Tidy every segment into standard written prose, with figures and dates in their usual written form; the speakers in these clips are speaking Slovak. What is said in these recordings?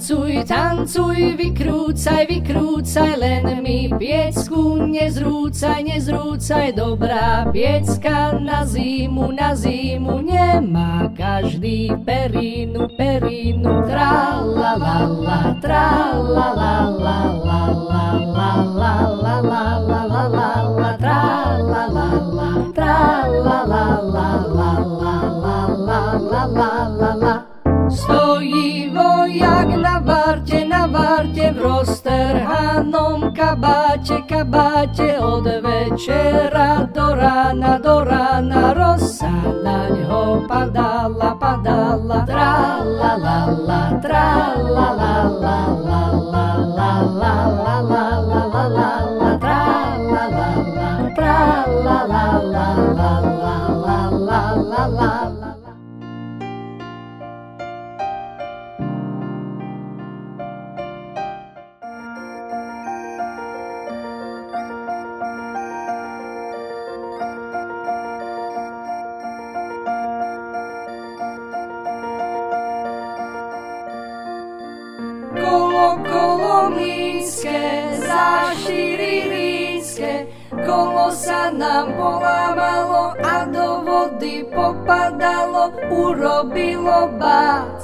Tancuj, tancuj, vykrúcaj, vykrúcaj, len mi piecku nezrúcaj, nezrúcaj. Dobrá piecka na zimu nemá každý perínu, perínu. Tra la la la, tra la la la la la la la la la la la la la, tra la la la, tra la la la la la la la la la la. Stojí vojak na varte, v roztrhanom kabáte, kabáte. Od večera do rána, rosa naňho padala, padala. Tra la la la, tra la la la la la la la la la la la la la, tra la la la, tra la la la la la la la la la. Kolo mlínske, za 4 rínske, kolo sa nám polámalo a do vody popadalo, urobilo bác.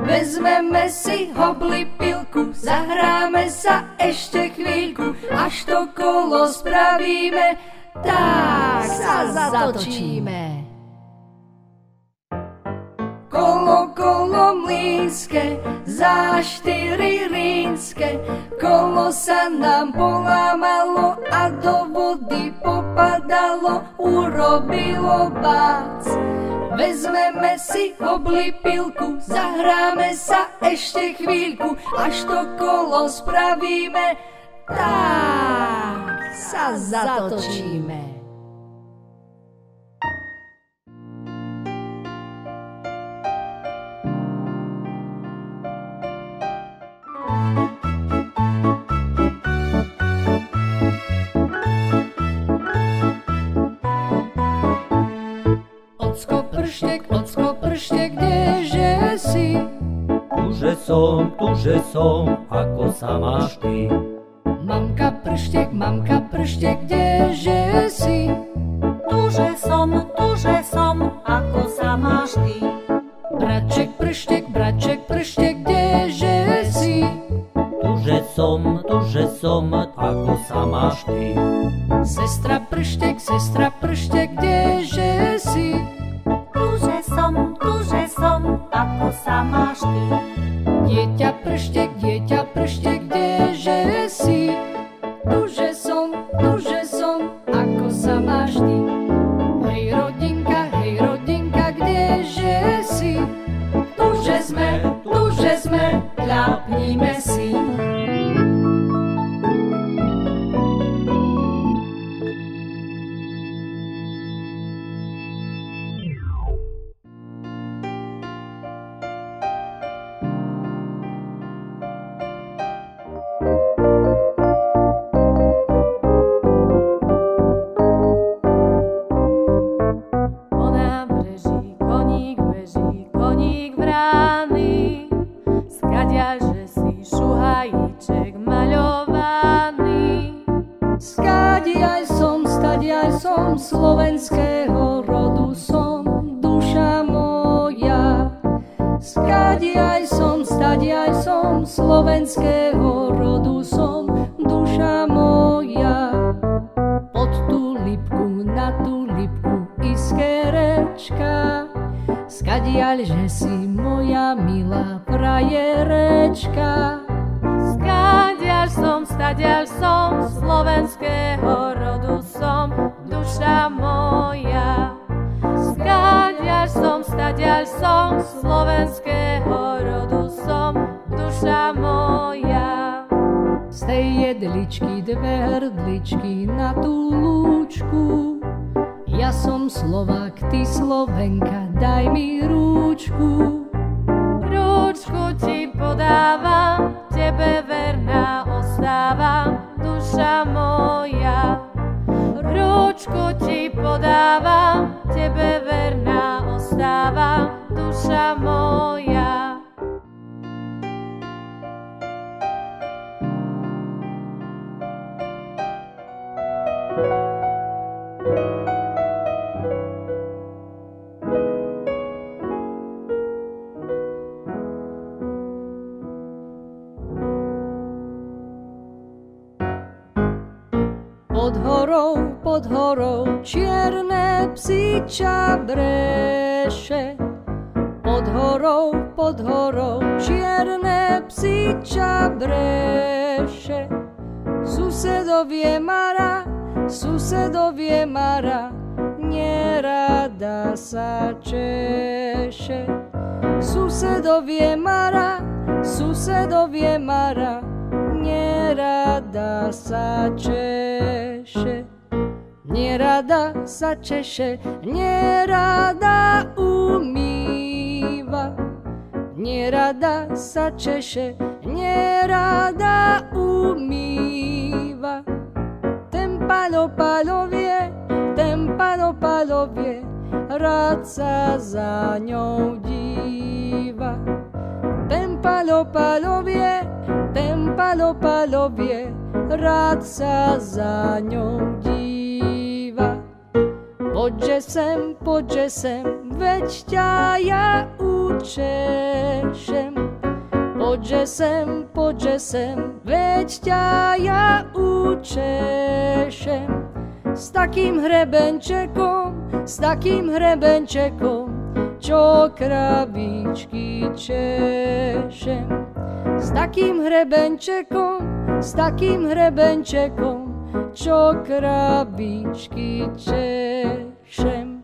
Vezmeme si hoblipilku, zahráme sa ešte chvíľku, až to kolo spravíme, tak sa zatočíme. Kolo mlínske, za 4 rínske, kolo sa nám polámalo a do vody popadalo, urobilo bác. Vezmeme si hoblipilku, zahráme sa ešte chvíľku, až to kolo spravíme, tak sa zatočíme. Ocko prštek, kdeže si? Tuže som, ako sa máš ty? Mamka prštek, kdeže si? Tuže som, ako sa máš ty? Braček prštek, kdeže si? Tuže som, ako sa máš ty? Sestra prštek, kdeže si? Tuže som, ako sa máš ty? Dieťa prštek, kdeže si? Tuže som, ako sa máš ty? Hej rodinka, kdeže si? Tuže sme, kľapnime si. Slovenského rodu som, duša moja. Skadiaj som, slovenského rodu som, duša moja. Pod tú lipku, na tú lipku iskerečka, skadiaľ, že si moja milá frajerečka. Stadiaľ som, slovenského rodu som, duša moja. Stadiaľ som, slovenského rodu som, duša moja. Z tej jedličky 2 hrdličky na tú lúčku, ja som Slovák, ty Slovenka, daj mi rúčku. Rúčku ti podávam, tebe verná ostávam, duša moja. Rúčku ti podávam, tebe verná ostávam, duša moja. Pod horou čierne psíča breše. Pod horou čierne psíča breše. Susedovie Mara, nerada sa češe. Susedovie Mara, nerada sa češe. Nerada sa češe, nerada umýva. Nerada sa češe, nerada umýva. Ten palopalovie, rád sa za ňou díva. Ten palopalovie, rád sa za ňou díva. Poďže sem, veď ťa ja učešem. Poďže sem, veď ťa ja učešem. S takým hrebenčekom, čo krabičky češem. S takým hrebenčekom, čo krabičky češem.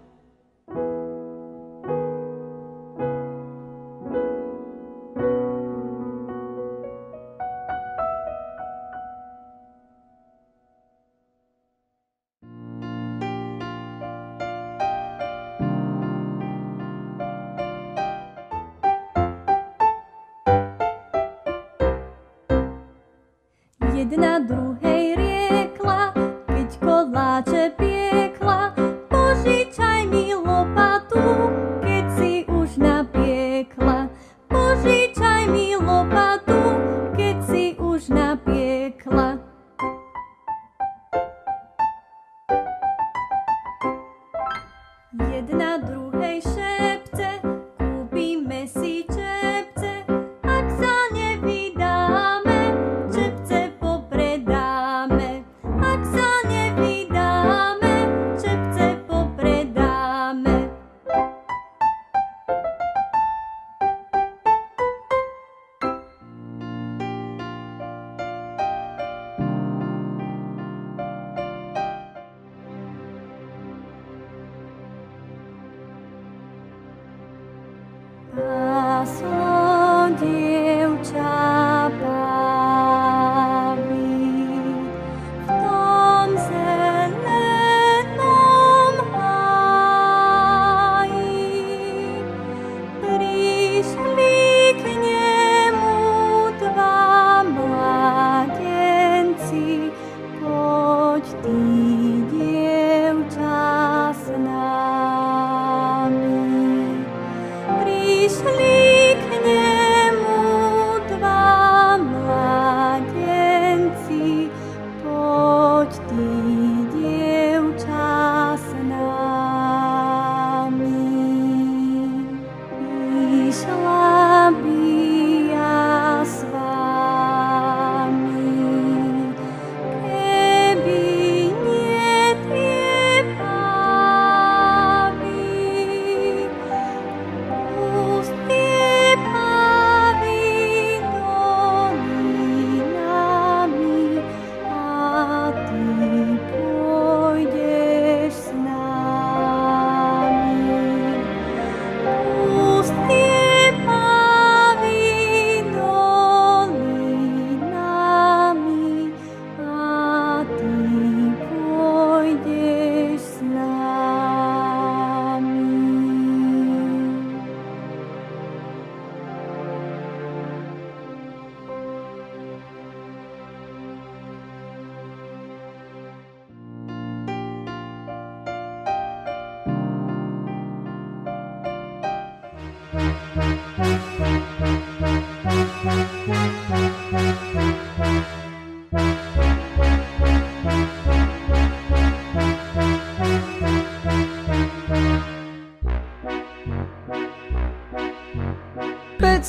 Jedna druhej riekla, keď koláče piekla, požičaj mi lopatu, keď si už napiekla. Požičaj mi lopatu, keď si už napiekla. Jedna druhej šepce, kúpime si čepce, ak sa nevydáme, čepce popredáme. Ak sa nevydáme, čepce popredáme.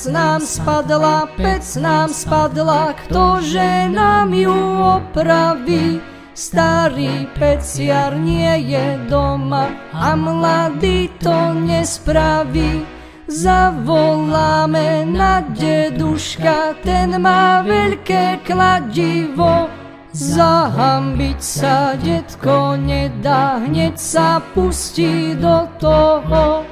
pec nám spadla, ktože nám ju opraví? Starý peciar nie je doma a mladý to nespraví. Zavoláme na deduška, ten má veľké kladivo. Zahambiť sa detko nedá, hneď sa pustí do toho.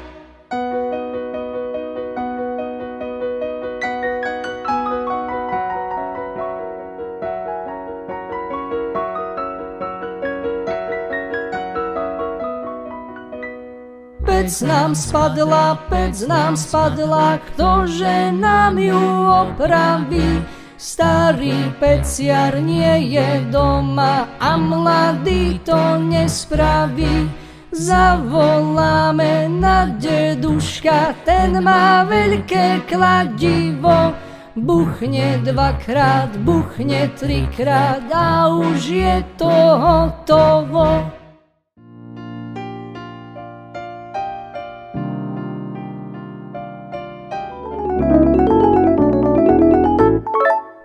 Pec nám spadla, ktože nám ju opraví? Starý peciar nie je doma a mladý to nespraví. Zavoláme na deduška, ten má veľké kladivo. Buchne dvakrát, buchne trikrát a už je to hotovo.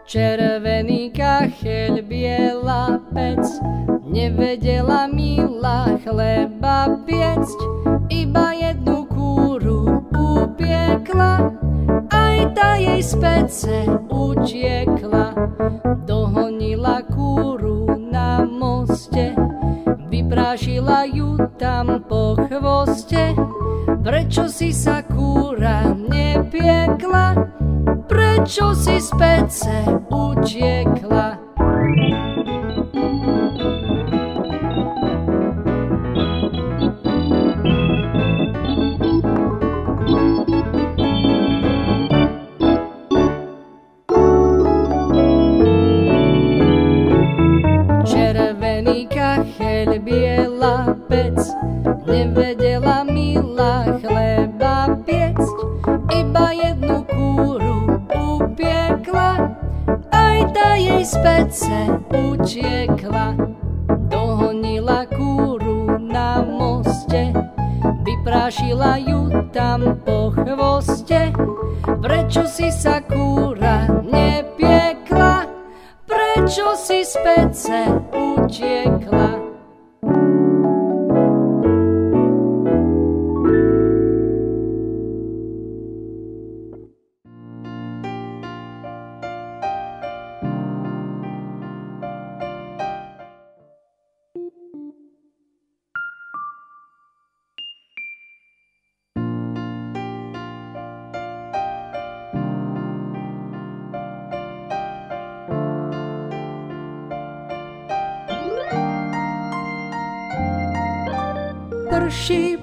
Červený kacheľ, biela pec, nevedela Mila chleba piecť, iba jednu kúru upiekla, aj tá jej z pece utiekla. Dohonila kúru na moste, vyprášila ju tam po chvoste. Prečo si sa kúra nepiekla? Prečo si z pece utiekla? Červený kacheľ, biela pec, nevedela Mila chleba piecť, iba jednu kúru upiekla, aj tá jej z pece utiekla. Dohonila kúru na moste, vyprášila ju tam po chvoste. Prečo si sa kúra nepiekla? Prečo si z pece utiekla?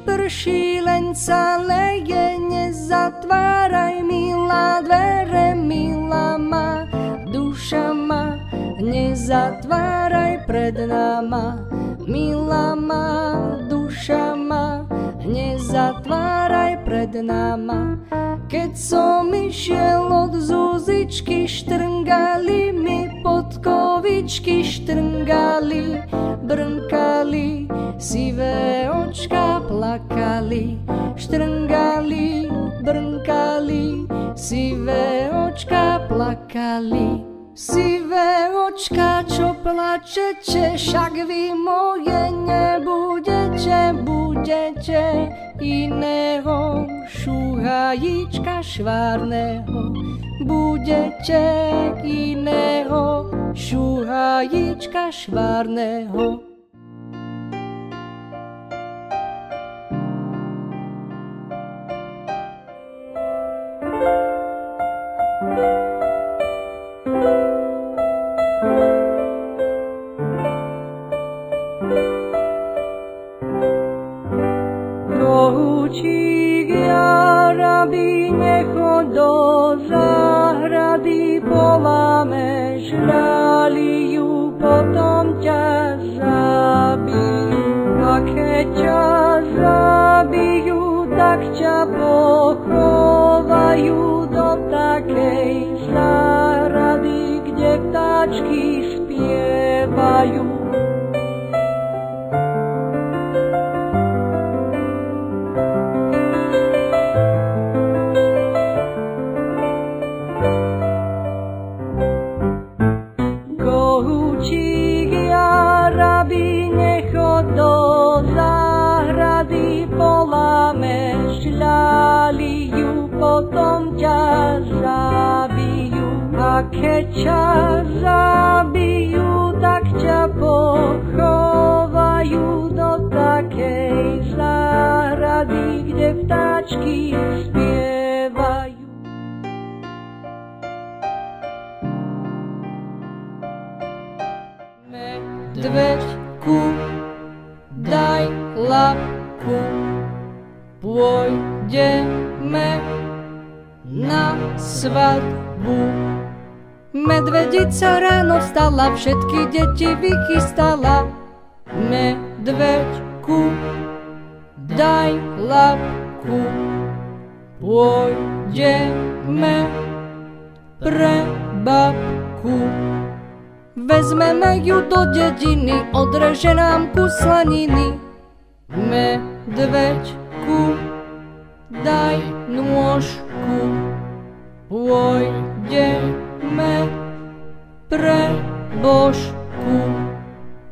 Prší, len sa leje, nezatváraj, milá, dvere, milá má, duša má, nezatváraj pred náma, milá má, duša má, nezatváraj pred náma. Keď som išiel od Zuzičky, štrngali mi podkovičky, štrngali, brnkali, sivé očka plakali, štrngali, brnkali, sivé očka plakali. Sivé očka, čo plačete, však vy moje nebudete, budete iného šuhajíčka švárneho, budete iného šuhajíčka švárneho. Rohučík jarabí, nechod do záhrady, poláme žľaliu, potom ťa zabijú. A keď ťa zabijú, tak ťa pochovajú do takej záhrady, kde vtáčky spievajú. žárabi, nechod do záhrady, voláme, šľali ju, potom ťa zabijú. A keď ťa zabijú, tak ťa pochovajú do takej záhrady, kde vtáčky spievajú. Medveďku, daj labku, pôjdeme na svadbu. Medvedica ráno vstala, všetky deti vychystala. Medveďku, daj labku, pôjdeme pre babku. Vezmeme ju do dediny, odreže nám kus slaniny. Medveďku, daj nôžku, pôjdeme pre božku.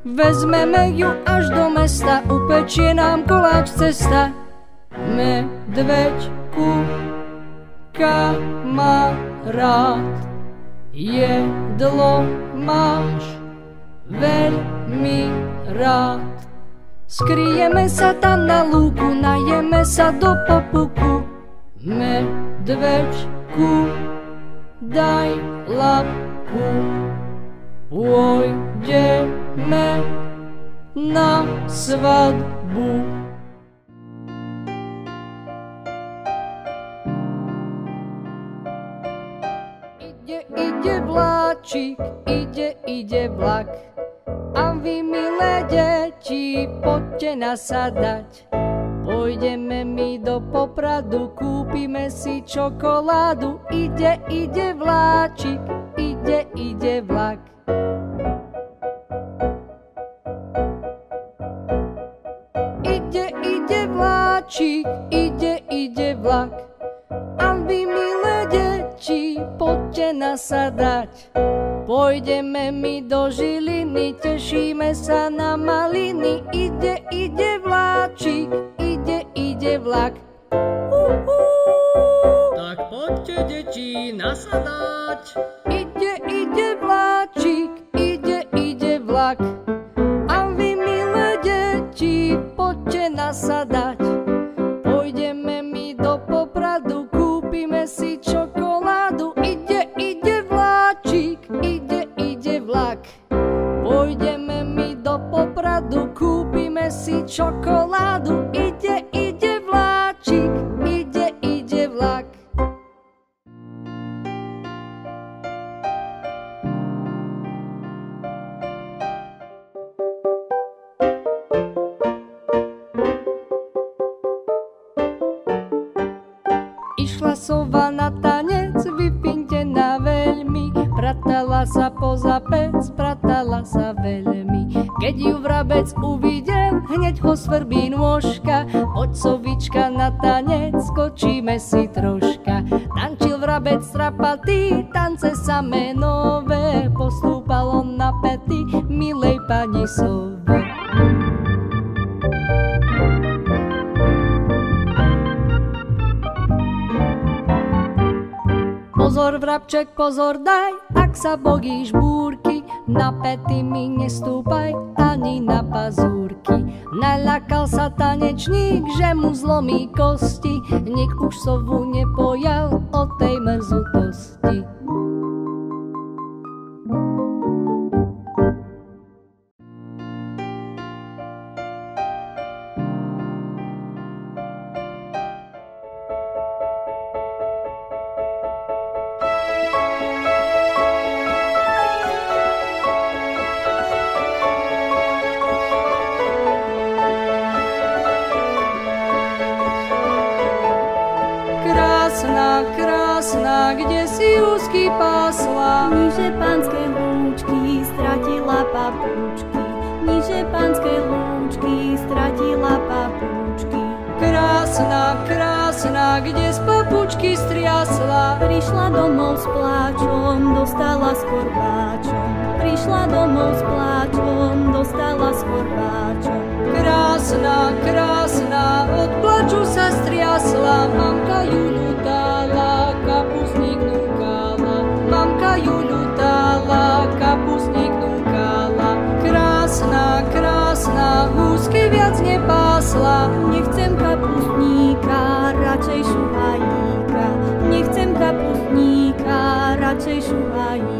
Vezmeme ju až do mesta, upečie nám koláč cesta. Medveďku, kamarát, jedlo máš veľmi rád. Skryjeme sa tam na lúku, najeme sa do popuku. Medveďku, daj labku, pôjdeme na svadbu. Ide vláčik, ide vlak, a vy, milé deti, poďte nasadať. Pôjdeme my do Popradu, kúpime si čokoládu. Ide vláčik, ide vlak. Ide vláčik, ide vlak, a vy, milé deti, poďte nasadať. Pôjdeme my do Žiliny, tešíme sa na maliny. Ide vláčik, ide vlak. Tak poďte, deti, nasadať. Ide vláčik, ide vlak, a vy, milé deti, poďte nasadať. Pôjdeme my do Popradu, kúpime si čokoládu. Ide vláčik, ide vlak. Pôjdeme my do Popradu, kúpime si čokoládu. Ide vláčik, ide vlak. Išla sova na tanec, vypintená veľmi, pratala sa poza pec, pratala sa veľmi. Keď ju vrabec uvidel, hneď ho svrbí nôžka. Poď, sovička, na tanec, skočíme si troška. Tančil vrabec strapatý, tance samé nové, postúpal on na pety milej pani sove. Pozor, vrabček, pozor daj, ak sa bojíš búrky, na pety mi nestúpaj ani na pazúrky. Naľakal sa tanečník, že mu zlomí kosti, nik už sovu nepojal o tej mrzutosti. Krásna, kde si úzky pásla. Níže pánske lúčky stratila papučky. Níže pánske lúčky stratila papučky. Krásna, kde z papučky striasla. Prišla domov s pláčom, dostala s korbáčom. Prišla domov s pláčom, dostala viac nepásla. Nechcem kapustníka, radšej šuhajíka. Nechcem kapustníka, radšej šuhajíka.